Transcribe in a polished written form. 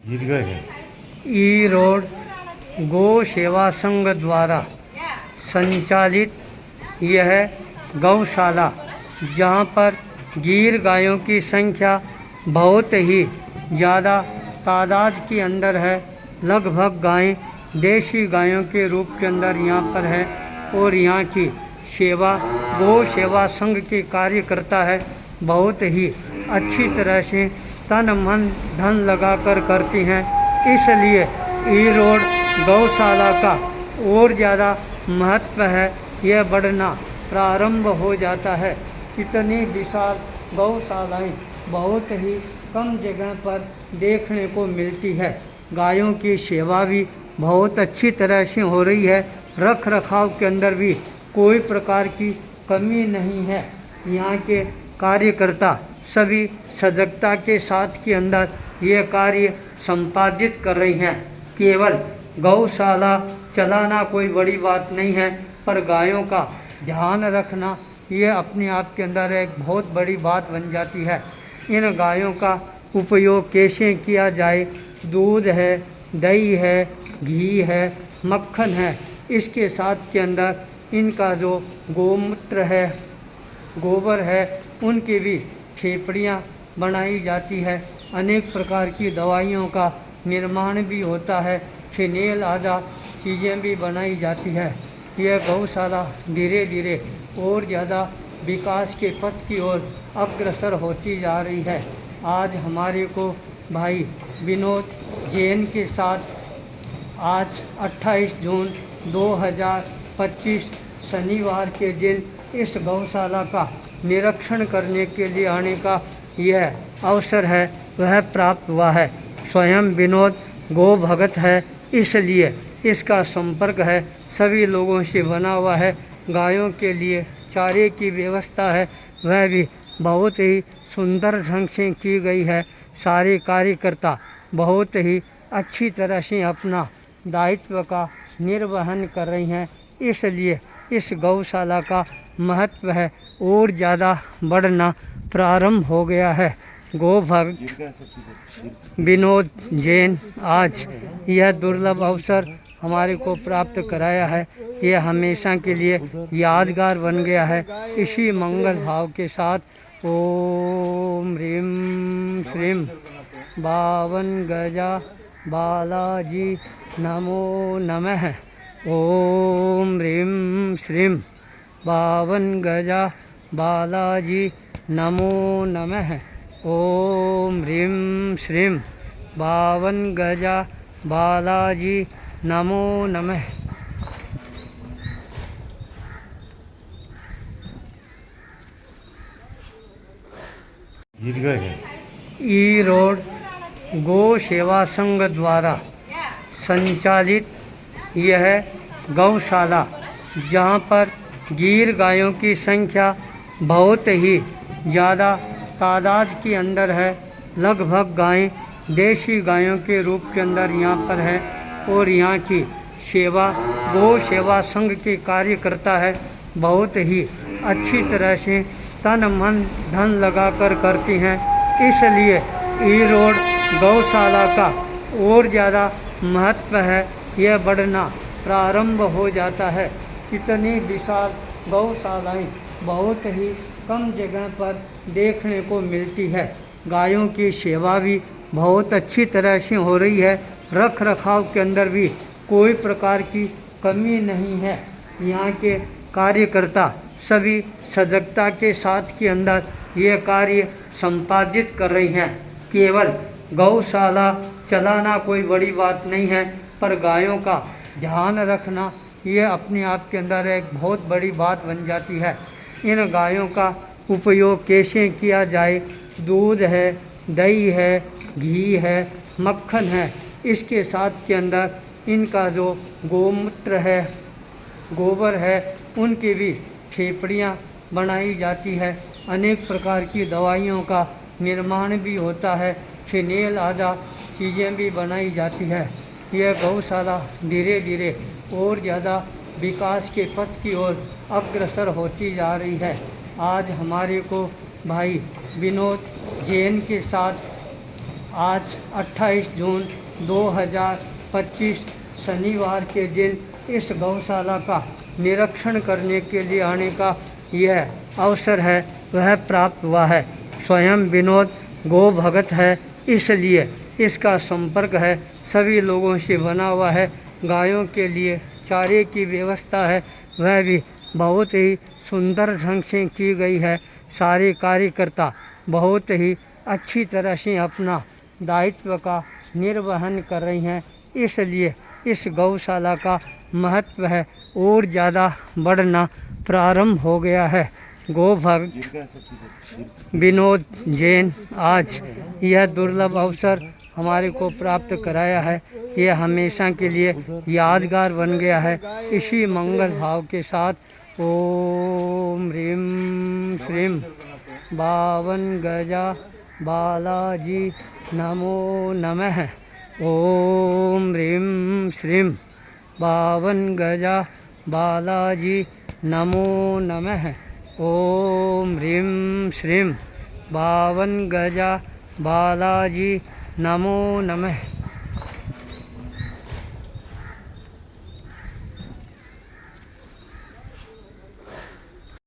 ई road गौ सेवा संघ द्वारा संचालित यह गौशाला, जहां पर गीर गायों की संख्या बहुत ही ज़्यादा तादाद के अंदर है। लगभग गायें देशी गायों के रूप के अंदर यहाँ पर है और यहाँ की सेवा गौ सेवा संघ के कार्यकर्ता है बहुत ही अच्छी तरह से तन मन धन लगाकर करती हैं। इसलिए ई रोड गौशाला का और ज़्यादा महत्व है, यह बढ़ना प्रारंभ हो जाता है। इतनी विशाल गौशालाएं बहुत ही कम जगह पर देखने को मिलती है। गायों की सेवा भी बहुत अच्छी तरह से हो रही है। रख रखाव के अंदर भी कोई प्रकार की कमी नहीं है। यहाँ के कार्यकर्ता सभी सजगता के साथ के अंदर ये कार्य संपादित कर रही हैं। केवल गौशाला चलाना कोई बड़ी बात नहीं है, पर गायों का ध्यान रखना ये अपने आप के अंदर एक बहुत बड़ी बात बन जाती है। इन गायों का उपयोग कैसे किया जाए, दूध है, दही है, घी है, मक्खन है, इसके साथ के अंदर इनका जो गोमूत्र है, गोबर है, उनकी भी छेपड़ियाँ बनाई जाती है। अनेक प्रकार की दवाइयों का निर्माण भी होता है। फिनेल आदि चीज़ें भी बनाई जाती है। यह गौशाला धीरे धीरे और ज़्यादा विकास के पथ की ओर अग्रसर होती जा रही है। आज हमारे को भाई विनोद जैन के साथ आज 28 जून 2025 शनिवार के दिन इस गौशाला का निरीक्षण करने के लिए आने का यह अवसर है, वह प्राप्त हुआ है। स्वयं विनोद गो भगत है, इसलिए इसका संपर्क है सभी लोगों से बना हुआ है। गायों के लिए चारे की व्यवस्था है, वह भी बहुत ही सुंदर ढंग से की गई है। सारे कार्यकर्ता बहुत ही अच्छी तरह से अपना दायित्व का निर्वहन कर रही हैं। इसलिए इस गौशाला का महत्व है और ज़्यादा बढ़ना प्रारंभ हो गया है। गो भक्त विनोद जैन आज यह दुर्लभ अवसर हमारे को प्राप्त कराया है। यह हमेशा के लिए यादगार बन गया है। इसी मंगल भाव के साथ ओम ह्रीं श्रीं बावन गजा बालाजी नमो नमः। ओम ह्रीं श्रीं बावन गजा बालाजी नमो नमः। ओम ह्रीं श्रीं बावन गजा बालाजी नमो नमः। ई रोड गौ सेवा संघ द्वारा संचालित यह गौशाला, जहां पर गीर गायों की संख्या बहुत ही ज़्यादा तादाद के अंदर है। लगभग गायें देशी गायों के रूप के अंदर यहाँ पर है और यहाँ की सेवा गौ सेवा संघ के कार्यकर्ता है बहुत ही अच्छी तरह से तन मन धन लगाकर करती हैं। इसलिए ई रोड गौशाला का और ज़्यादा महत्व है, यह बढ़ना प्रारंभ हो जाता है। इतनी विशाल गौशालाएं बहुत ही कम जगह पर देखने को मिलती है। गायों की सेवा भी बहुत अच्छी तरह से हो रही है। रख रखाव के अंदर भी कोई प्रकार की कमी नहीं है। यहाँ के कार्यकर्ता सभी सजगता के साथ के अंदर ये कार्य संपादित कर रही हैं। केवल गौशाला चलाना कोई बड़ी बात नहीं है, पर गायों का ध्यान रखना ये अपने आप के अंदर एक बहुत बड़ी बात बन जाती है। इन गायों का उपयोग कैसे किया जाए, दूध है, दही है, घी है, मक्खन है, इसके साथ के अंदर इनका जो गोमूत्र है, गोबर है, उनकी भी छेपड़ियाँ बनाई जाती है। अनेक प्रकार की दवाइयों का निर्माण भी होता है। फिनेल आदि चीज़ें भी बनाई जाती है। यह गौशाला धीरे धीरे और ज़्यादा विकास के पथ की ओर अग्रसर होती जा रही है। आज हमारे को भाई विनोद जैन के साथ आज 28 जून 2025 शनिवार के दिन इस गौशाला का निरीक्षण करने के लिए आने का यह अवसर है वह प्राप्त हुआ है। स्वयं विनोद गो भगत है, इसलिए इसका संपर्क है सभी लोगों से बना हुआ है। गायों के लिए चारे की व्यवस्था है वह भी बहुत ही सुंदर ढंग से की गई है। सारे कार्यकर्ता बहुत ही अच्छी तरह से अपना दायित्व का निर्वहन कर रही हैं, इसलिए इस गौशाला का महत्व है और ज़्यादा बढ़ना प्रारंभ हो गया है। गोभक्त विनोद जैन आज यह दुर्लभ अवसर हमारे को प्राप्त कराया है, यह हमेशा के लिए यादगार बन गया है। इसी मंगल भाव के साथ ओम ह्रीं श्रीं बावन गजा बालाजी नमो नमः। ओम ह्रीं श्रीं बावन गजा बालाजी नमो नमः। ओम ह्रीं श्रीं बावन गजा बालाजी नमो नमः।